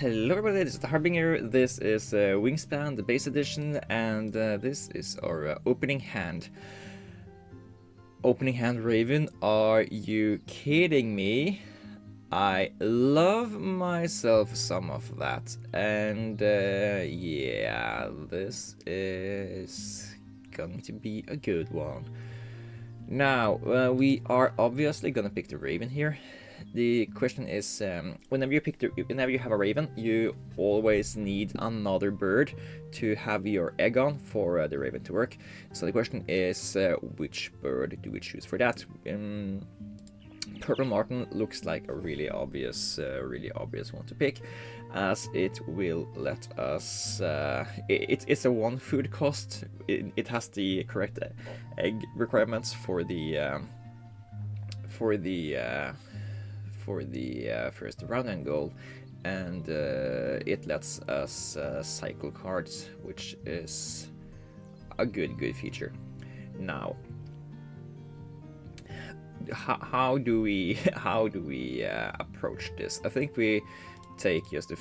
Hello everybody, this is the Harbinger, this is Wingspan, the base edition, and this is our opening hand. Opening hand Raven, are you kidding me? I love myself some of that, and yeah, this is going to be a good one. Now, we are obviously gonna pick the Raven here. The question is, whenever you have a raven, you always need another bird to have your egg on for the raven to work. So the question is, which bird do we choose for that? Purple martin looks like a really obvious one to pick, as it will let us. It's a one food cost. It has the correct egg requirements for the first round and goal, and it lets us cycle cards, which is a good feature. Now, how do we approach this? I think we take just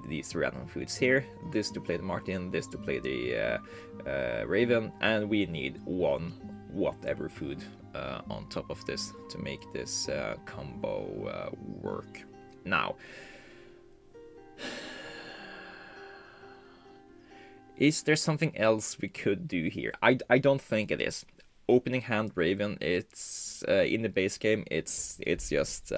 these random foods here. This to play the martin, this to play the raven, and we need one whatever food on top of this to make this combo work. Now, is there something else we could do here? I don't think it is. Opening hand raven, it's in the base game, it's just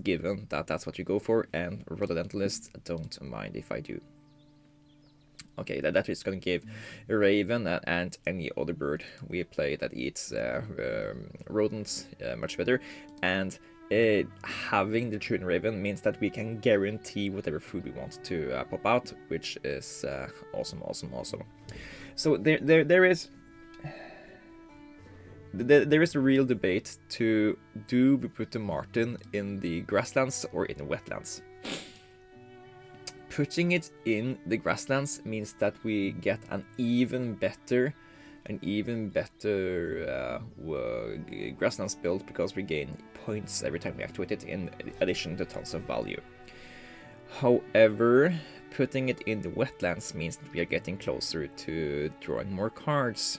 given that that's what you go for, and rhododendronist, don't mind if I do. Okay, that is going to give a raven and any other bird we play that eats rodents much better. And having the True Raven means that we can guarantee whatever food we want to pop out, which is awesome. So there is a real debate to do we put the martin in the grasslands or in the wetlands. Putting it in the grasslands means that we get an even better grasslands build, because we gain points every time we activate it, in addition to tons of value. However, putting it in the wetlands means that we are getting closer to drawing more cards.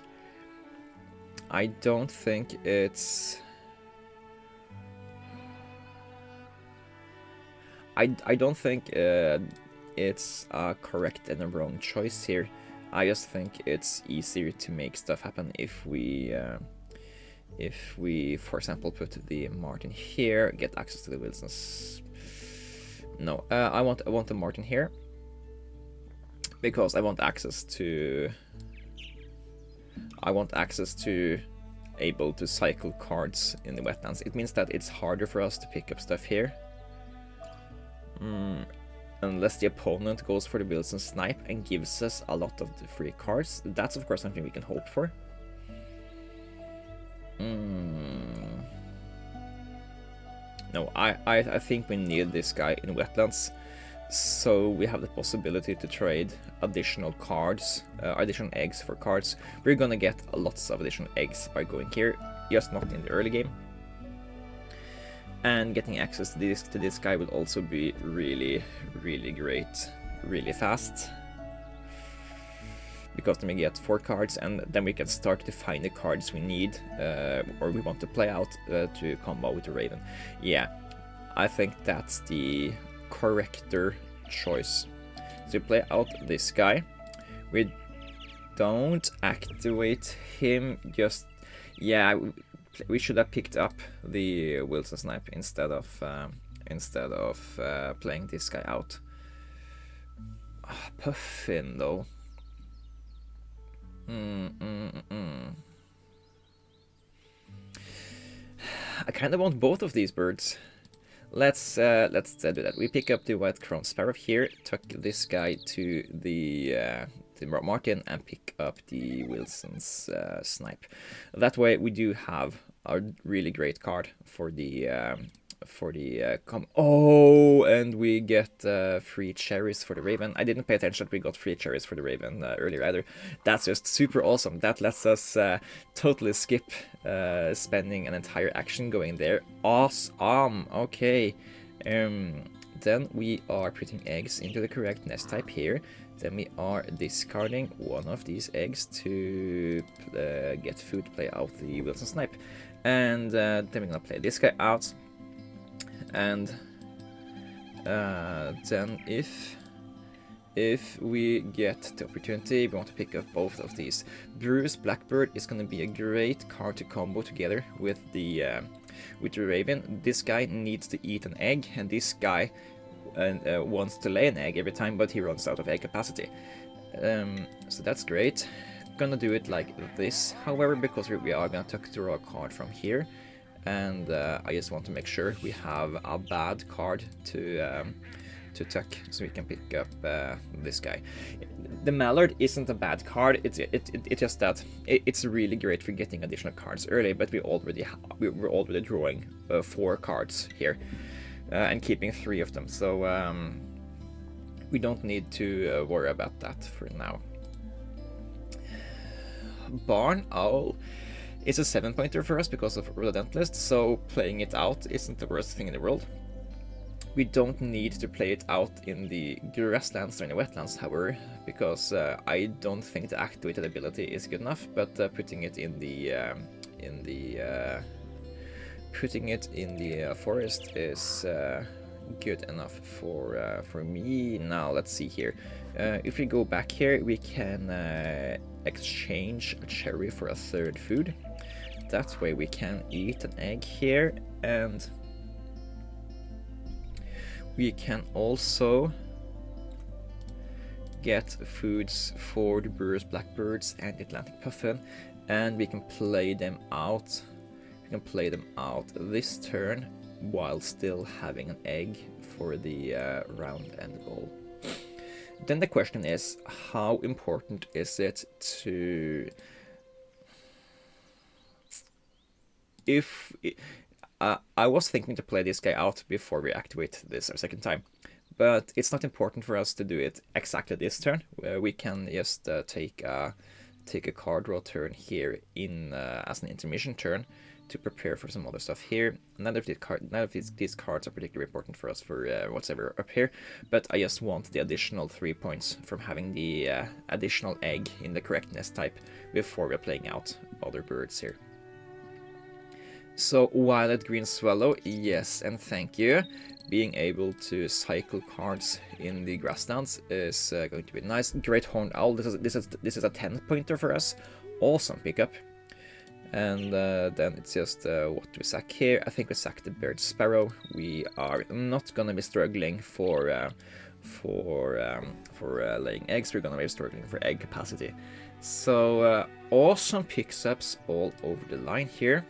I don't think it's... I don't think it's a correct and a wrong choice here. I just think it's easier to make stuff happen if we, for example, put the martin here, get access to the Wilsons. No, I want the martin here because I want access to able to cycle cards in the wetlands. It means that it's harder for us to pick up stuff here. Unless the opponent goes for the Wilson snipe and gives us a lot of the free cards. That's of course something we can hope for. No, I think we need this guy in wetlands, so we have the possibility to trade additional cards, additional eggs for cards. We're gonna get lots of additional eggs by going here, just not in the early game. And getting access to this guy will also be really great, really fast. Because then we get 4 cards, and then we can start to find the cards we need, or we want to play out to combo with the Raven. Yeah, I think that's the correcter choice. So we play out this guy. We don't activate him, just... yeah, we should have picked up the Wilson snipe instead of playing this guy out. Puffin though. I kind of want both of these birds. Let's do that. We pick up the white crown sparrow here, tuck this guy to the martin, and pick up the Wilson's snipe. That way we do have a really great card for the oh, and we get free cherries for the Raven. I didn't pay attention that we got free cherries for the Raven earlier either. That's just super awesome. That lets us totally skip spending an entire action going there. Awesome. Okay. Then we are putting eggs into the correct nest type here. Then we are discarding one of these eggs to get food to play out the Wilson Snipe. And then we're gonna play this guy out. And then if we get the opportunity, we want to pick up both of these. Bruised Blackbird is going to be a great card to combo together with the Raven. This guy needs to eat an egg, and this guy wants to lay an egg every time, but he runs out of egg capacity. So that's great. Gonna do it like this, however, because we are gonna draw a card from here, and I just want to make sure we have a bad card to tuck, so we can pick up this guy. The Mallard isn't a bad card. It's just that it's really great for getting additional cards early. But we're already drawing 4 cards here and keeping 3 of them. So we don't need to worry about that for now. Barn Owl is a 7-pointer for us because of Relentless. So playing it out isn't the worst thing in the world. We don't need to play it out in the Grasslands or in the Wetlands, however, because I don't think the activated ability is good enough. But putting it in the forest is good enough for me. Now let's see here. If we go back here, we can exchange a cherry for a 3rd food. That way we can eat an egg here, and we can also get foods for the Bruised Blackbirds and the Atlantic Puffin, and we can play them out. We can play them out this turn while still having an egg for the round end goal. Then the question is, how important is it to... I was thinking to play this guy out before we activate this a second time, but it's not important for us to do it exactly this turn. We can just take a card draw turn here in as an intermission turn to prepare for some other stuff here. None of these cards are particularly important for us for whatever up here, but I just want the additional 3 points from having the additional egg in the correct nest type before we're playing out other birds here. So Violet Green Swallow, yes and thank you. Being able to cycle cards in the Grasslands is going to be nice. Great Horned Owl, this is a 10-pointer for us. Awesome pickup. And then it's just what do we sack here? I think we sack the Bird Sparrow. We are not gonna be struggling for laying eggs. We're gonna be struggling for egg capacity. So awesome pickups all over the line here.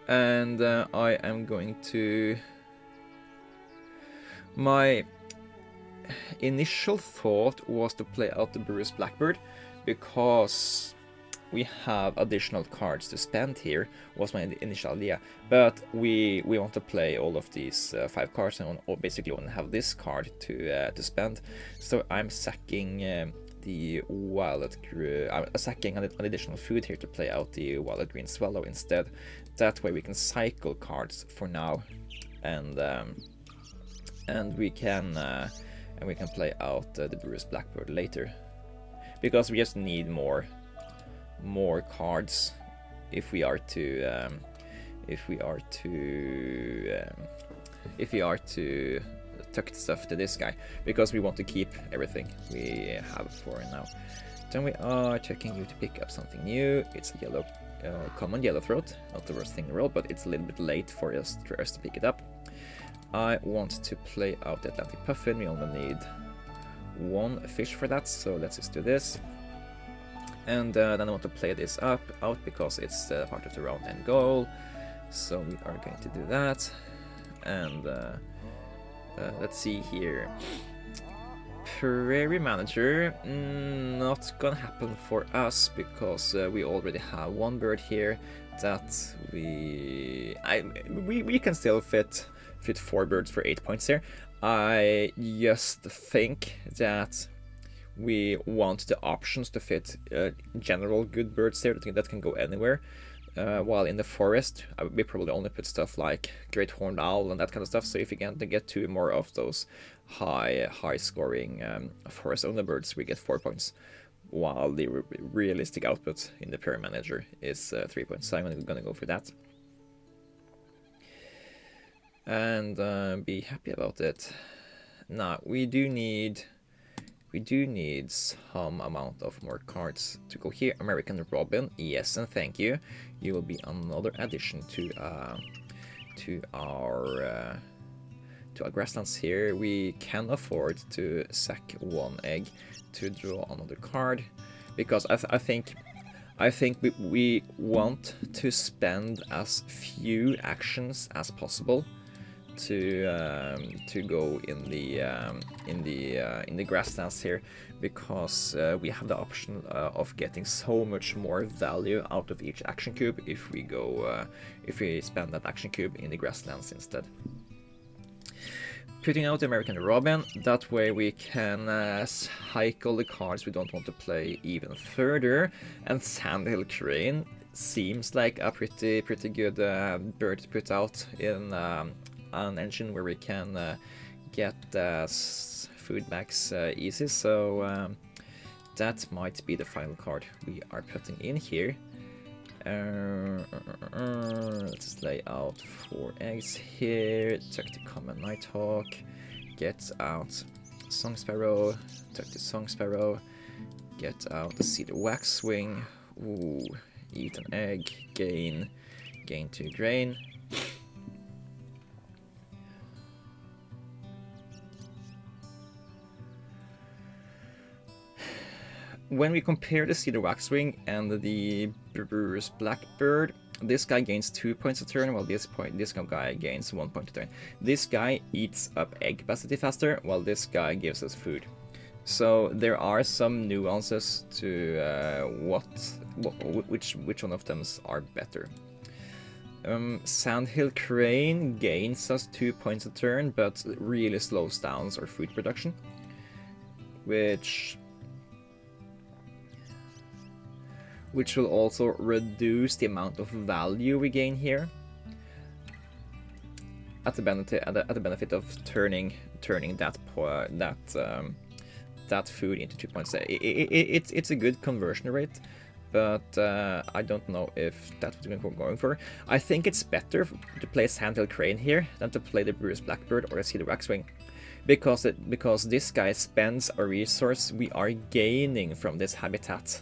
And I am going to... My initial thought was to play out the Bruised Blackbird because we have additional cards to spend here, was my initial idea. But we want to play all of these 5 cards and basically only have this card to spend. So I'm sacking the sacking an additional food here to play out the Violet Green Swallow instead. That way we can cycle cards for now, and we can play out the Bruised Blackbird later, because we just need more cards if we are to tuck stuff to this guy, because we want to keep everything we have for now. Then we are checking you to pick up something new. It's a yellow, common yellow throat, not the worst thing in the world, but it's a little bit late for us to pick it up. I want to play out the Atlantic Puffin. We only need 1 fish for that, so let's just do this. And then I want to play this out because it's part of the round end goal. So we are going to do that. And let's see here. Prairie Manager, not gonna happen for us because we already have 1 bird here that we can still fit 4 birds for 8 points here. I just think that we want the options to fit general good birds there that can go anywhere. while in the forest, we probably only put stuff like great horned owl and that kind of stuff. So if we can get 2 more of those high scoring forest owner birds, we get 4 points. While the realistic output in the Prairie Manager is 3 points. So I'm gonna go for that. And be happy about it. Now we do need some amount of more cards to go here. American Robin, yes, and thank you. You will be another addition to our Grasslands here. We can afford to sack 1 egg to draw another card, because I think we want to spend as few actions as possible to go in the Grasslands here, because we have the option of getting so much more value out of each action cube if we spend that action cube in the Grasslands instead. Putting out the American Robin, that way we can cycle the cards we don't want to play even further, and Sandhill Crane seems like a pretty good bird to put out in an engine where we can get food max easy, so that might be the final card we are putting in here. Let's lay out 4 eggs here, tuck the common Nighthawk, get out Song Sparrow, tuck the Song Sparrow, get out the Cedar Waxwing, ooh, eat an egg, gain 2 grain. When we compare the Cedar Waxwing and the Brewer's Blackbird, this guy gains 2 points a turn, while this guy gains 1 point a turn. This guy eats up egg capacity faster, while this guy gives us food. So there are some nuances to which one of them are better. Sandhill Crane gains us 2 points a turn, but really slows down our food production, which will also reduce the amount of value we gain here, at the benefit of turning that food into 2 points. It's a good conversion rate, but I don't know if that's what we're going for. I think it's better to play Sandhill Crane here than to play the Brewer's Blackbird or the Cedar Waxwing, because this guy spends a resource we are gaining from this habitat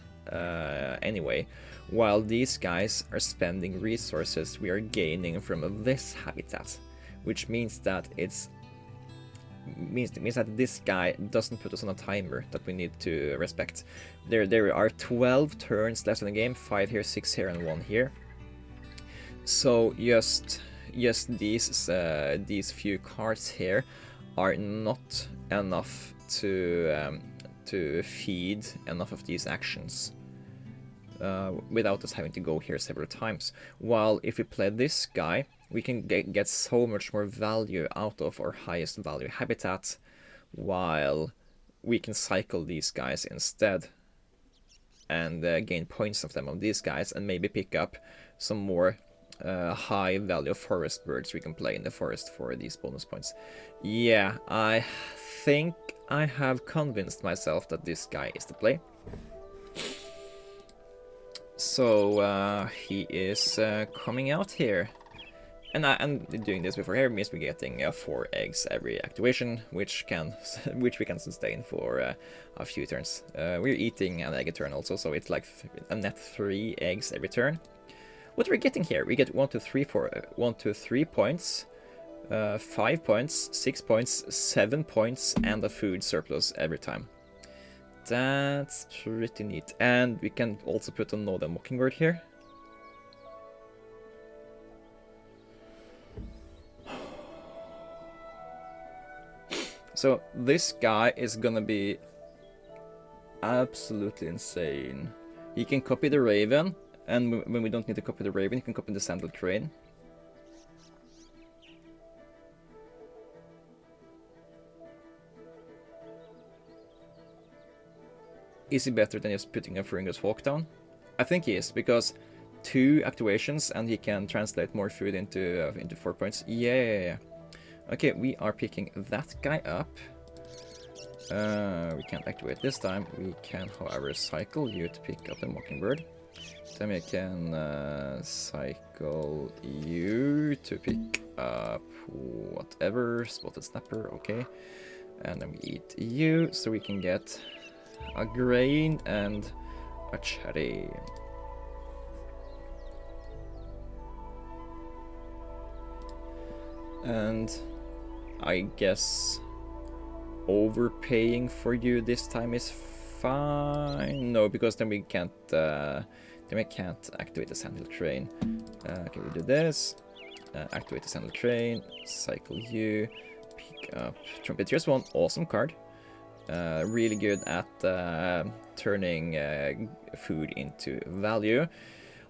anyway, while these guys are spending resources we are gaining from this habitat, which means that this guy doesn't put us on a timer that we need to respect. There are 12 turns left in the game, 5 here, 6 here, and 1 here. So just these few cards here are not enough to feed enough of these actions without us having to go here several times. While if we play this guy, we can get so much more value out of our highest value habitat, while we can cycle these guys instead and gain points of them on these guys, and maybe pick up some more high value forest birds we can play in the forest for these bonus points. Yeah, I think I have convinced myself that this guy is the play. So he is coming out here, and doing this before here means we're getting 4 eggs every activation, which we can sustain for a few turns. We're eating an egg a turn also, so it's like a net 3 eggs every turn. What we're getting here, we get 1 to 3 points, 5 points, 6 points, 7 points, and a food surplus every time. That's pretty neat. And we can also put a Northern Mockingbird here. So this guy is gonna be absolutely insane. He can copy the Raven, and when we don't need to copy the Raven, he can copy the Sandhill Crane. Is he better than just putting a Fringus Hawk down? I think he is, because 2 activations, and he can translate more food into 4 points. Yeah. Okay, we are picking that guy up. We can't activate this time. We can, however, cycle you to pick up the mockingbird. Then we can cycle you to pick up whatever, spotted snapper, okay. And then we eat you, so we can get a grain and a cherry. And I guess overpaying for you this time is fine. No, because then we can't activate the sandhill train. Okay, we do this. Activate the sandhill train. Cycle you. Pick up Trumpeter's one. Awesome card. Really good at turning food into value.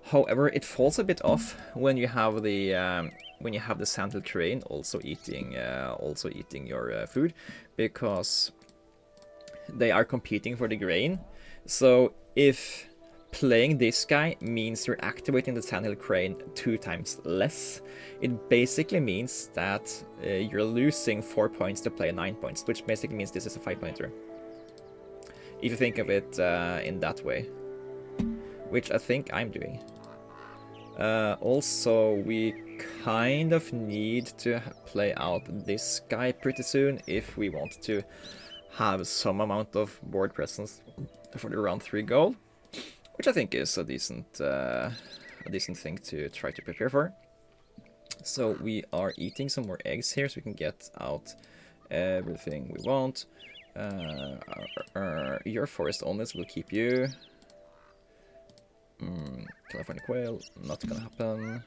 However, it falls a bit off when you have the sandhill train also eating your food, because they are competing for the grain. So if playing this guy means you're activating the sandhill crane 2 times less, it basically means that you're losing 4 points to play 9 points, which basically means this is a 5-pointer. If you think of it in that way, which I think I'm doing. Also, we kind of need to play out this guy pretty soon if we want to have some amount of board presence for the round 3 goal, which I think is a decent thing to try to prepare for. So we are eating some more eggs here so we can get out everything we want. Your forest owners will keep you. California quail, not gonna happen.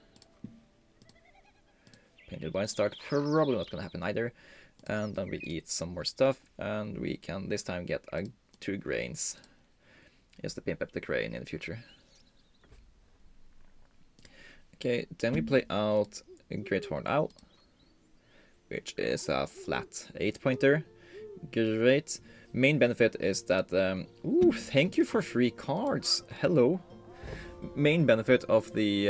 Painted wine start, probably not gonna happen either. And then we eat some more stuff, and we can this time get 2 grains. Just to pimp up the crane in the future. Okay, then we play out a Great Horned Owl, which is a flat 8-pointer. Great. Main benefit is that ooh, thank you for 3 cards. Hello. Main benefit of the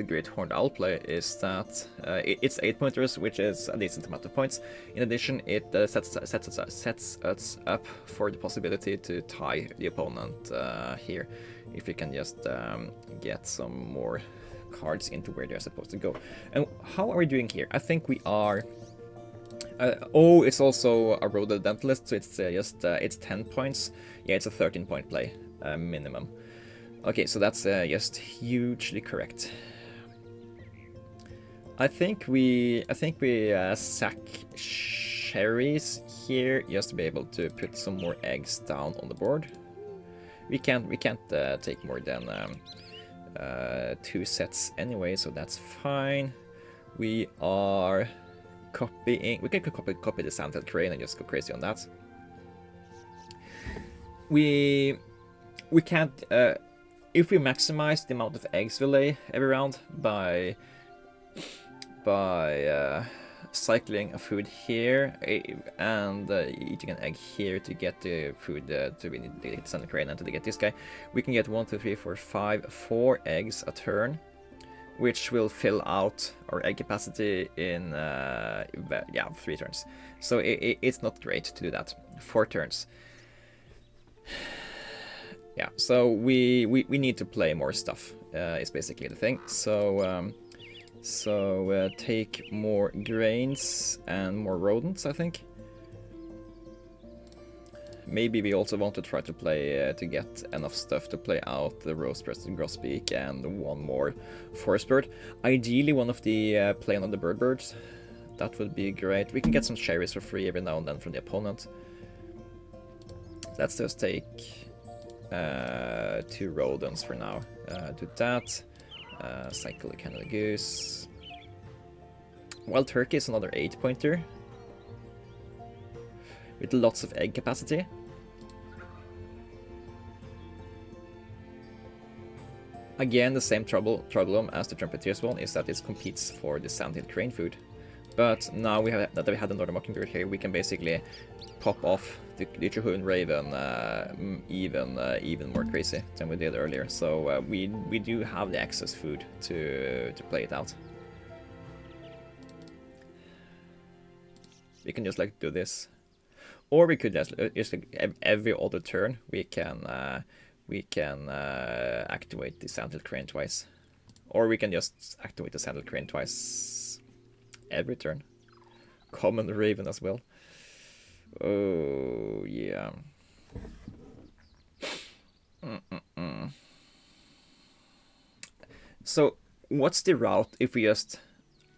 Great Horned Owl play is that it's 8-pointers, which is a decent amount of points. In addition, it sets us up for the possibility to tie the opponent here, if we can just get some more cards into where they're supposed to go. And how are we doing here? I think we are. Oh, it's also a Rodent Dentalist, so it's it's 10 points. Yeah, it's a 13-point play minimum. Okay, so that's just hugely correct. I think we sack cherries here just to be able to put some more eggs down on the board. We can't take more than 2 sets anyway, so that's fine. We are copying. We can copy the sandhill crane and just go crazy on that. We can't. If we maximize the amount of eggs we lay every round by cycling a food here and eating an egg here to get the food to be the sandhill crane and to get this guy, we can get 1, 2, 3, 4, 5, 4 eggs a turn, which will fill out our egg capacity in 3 turns. So it's not great to do that. 4 turns. Yeah, so we need to play more stuff, is basically the thing. So take more grains and more rodents, I think. Maybe we also want to try to play to get enough stuff to play out the rose-breasted grosbeak and 1 more forest bird. Ideally, one of the plain on the birds. That would be great. We can get some cherries for free every now and then from the opponent. Let's just take 2 rodents for now. Do that. Cycle the Canada Goose. Wild Turkey is another 8-pointer with lots of egg capacity. Again, the same problem as the Trumpeteer's one is that it competes for the sandhill crane food. But now we have that we had another mockingbird here, we can basically pop off the Chihuahua Raven even more crazy than we did earlier. So we do have the excess food to play it out. We can just like do this, or we could just like, every other turn we can activate the Sandhill Crane twice, or we can just activate the Sandhill Crane twice every turn. Common Raven as well. Oh yeah. So what's the route if we just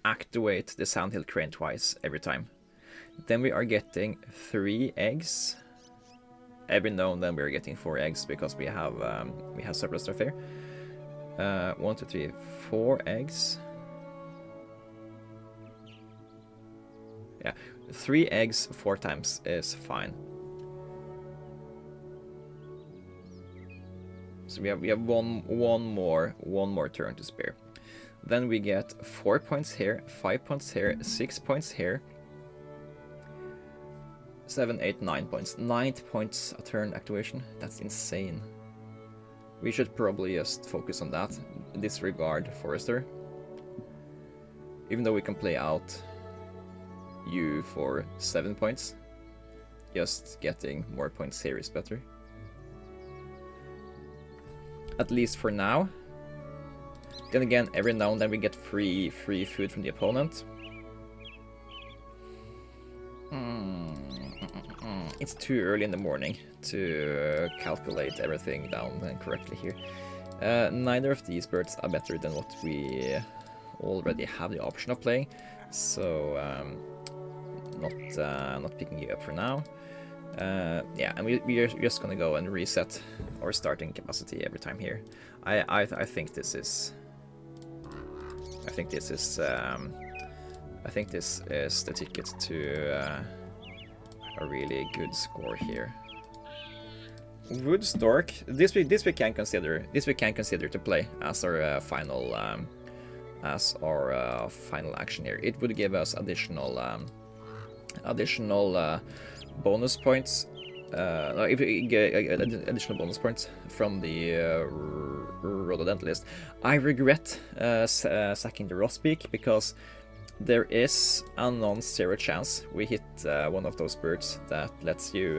activate the Sandhill Crane twice every time? Then we are getting 3 eggs. Every now and then we're getting 4 eggs because we have surplus stuff here. 1, 2, 3, 4 eggs. Yeah, 3 eggs 4 times is fine. So we have one more turn to spare. Then we get 4 points here, 5 points here, 6 points here. 7, 8, 9 points. 9 points a turn activation. That's insane. We should probably just focus on that. Disregard Forester. Even though we can play out you for 7 points. Just getting more points here is better. At least for now. Then again, every now and then we get free food from the opponent. It's too early in the morning to calculate everything down correctly here. Neither of these birds are better than what we already have the option of playing, so not picking you up for now. Yeah, and we're just gonna go and reset our starting capacity every time here. I think this is the ticket to a really good score here. Wood Stork. This we can consider to play as our final action here. It would give us additional bonus points. If we get additional bonus points from the Rhododentalist. I regret sacking the Rosbeak because there is a non-zero chance we hit one of those birds that lets you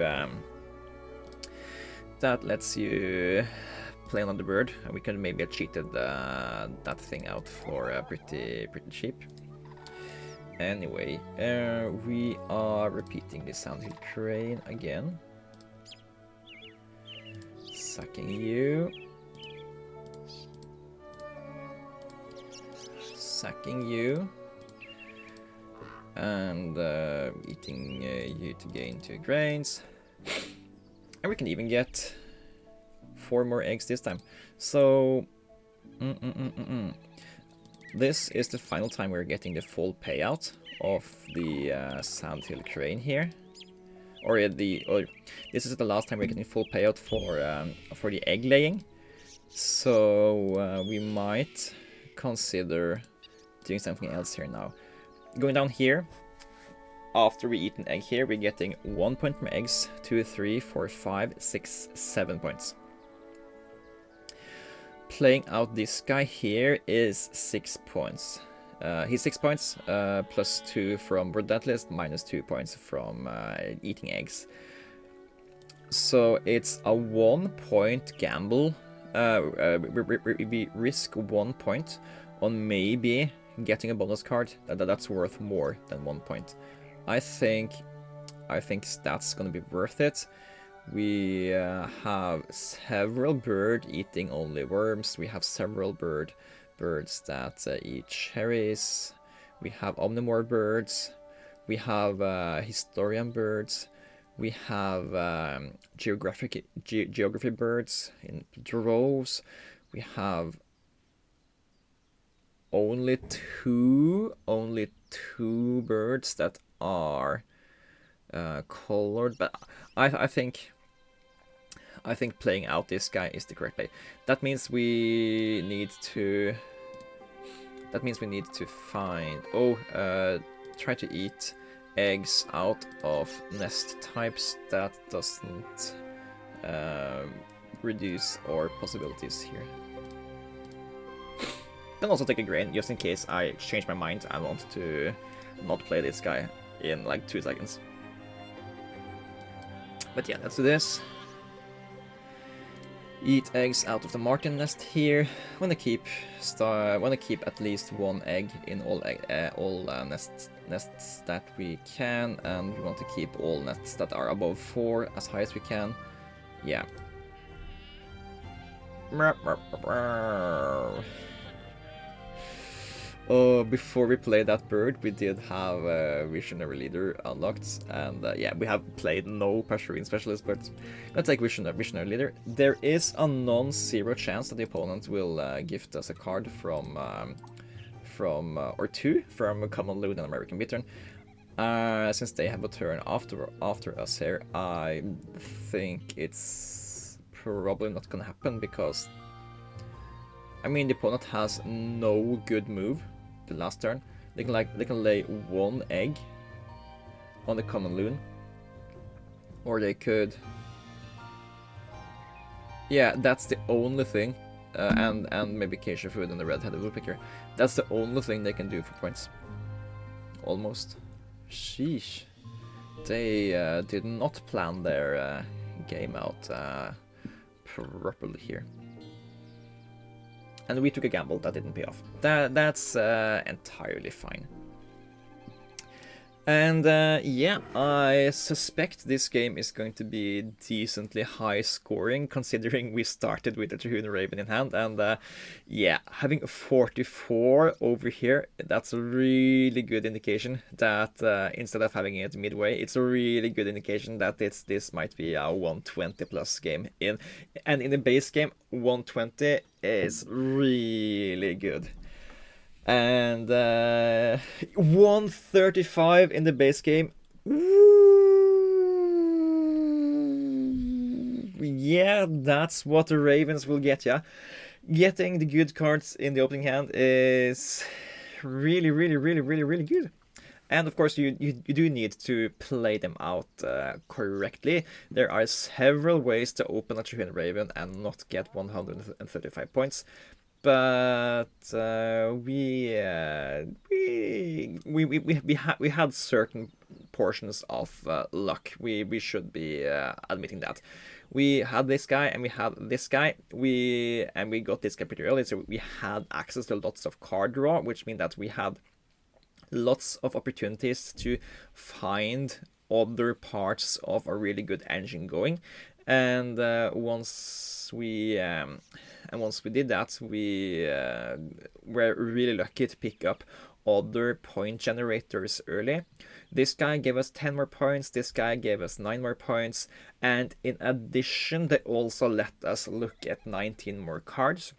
play on the bird, and we can maybe have cheated that thing out for pretty cheap. Anyway, we are repeating the Sandhill Crane again. Sacking you. Sacking you. And eating you to gain 2 grains. And we can even get 4 more eggs this time. So, this is the final time we're getting the full payout of the Sandhill Crane here. Or this is the last time we're getting full payout for the egg laying. So we might consider doing something else here now. Going down here, after we eat an egg here, we're getting 1 point from eggs, 2, 3, 4, 5, 6, 7 points. Playing out this guy here is 6 points. He's 6 points, plus 2 from Rhododentalist, minus 2 points from eating eggs. So it's a 1 point gamble. We risk 1 point on maybe getting a bonus card that's worth more than 1 point. I think that's gonna be worth it. We have several birds eating only worms. We have several birds that eat cherries. We have omnivore birds. We have historian birds. We have geography birds in droves. We have only two birds that are colored, but I think playing out this guy is the correct play. That means we need to find try to eat eggs out of nest types. That doesn't reduce our possibilities here. Then also take a grain, just in case I change my mind and want to not play this guy in like 2 seconds. But yeah, let's do this. Eat eggs out of the marten nest here. Want to keep at least 1 egg in all nests that we can, and we want to keep all nests that are above 4 as high as we can. Yeah. Before we played that bird, we did have a Visionary Leader unlocked, and yeah, we have played no Passerine Specialist, but I'm gonna take Visionary Leader. There is a non-zero chance that the opponent will gift us a card or 2 from a Common Loon and American Bittern. Since they have a turn after us here, I think it's probably not gonna happen, because I mean the opponent has no good move the last turn. They can lay 1 egg on the Common Loon, or they could, yeah, that's the only thing, and maybe Acacia Food and the Red-Headed Woodpecker. That's the only thing they can do for points. Almost. Sheesh. They did not plan their game out properly here. And we took a gamble that didn't pay off. That's entirely fine. And yeah, I suspect this game is going to be decently high scoring, considering we started with a Trihuna Raven in hand. And yeah, having 44 over here, that's a really good indication that instead of having it midway, it's a really good indication that this might be a 120 plus game. And in the base game, 120 is really good. And 135 in the base game. Ooh, yeah, that's what the Ravens will get, yeah. Getting the good cards in the opening hand is really, really, really, really, really good. And of course, you do need to play them out correctly. There are several ways to open a Trihuna Raven and not get 135 points. But we had certain portions of luck. We should be admitting that. We had this guy and we had this guy. We got this guy pretty early, so we had access to lots of card draw, which means that we had lots of opportunities to find other parts of a really good engine going. And once we did that, we were really lucky to pick up other point generators early. This guy gave us 10 more points, this guy gave us 9 more points, and in addition, they also let us look at 19 more cards,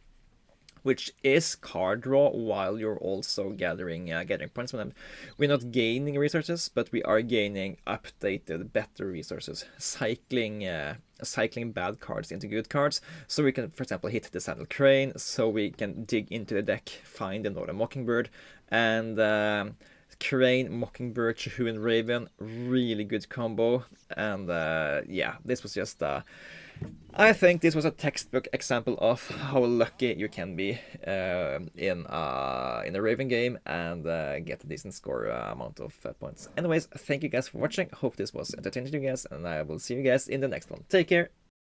which is card draw while you're also gathering points from them. We're not gaining resources, but we are gaining updated, better resources, cycling bad cards into good cards, so we can, for example, hit the Saddle Crane, so we can dig into the deck, find the Northern Mockingbird, and Crane, Mockingbird, Trihuna Raven, really good combo. And yeah, this was just I think this was a textbook example of how lucky you can be in a Raven game and get a decent score amount of points. Anyways, thank you guys for watching. Hope this was entertaining to you guys, and I will see you guys in the next one. Take care.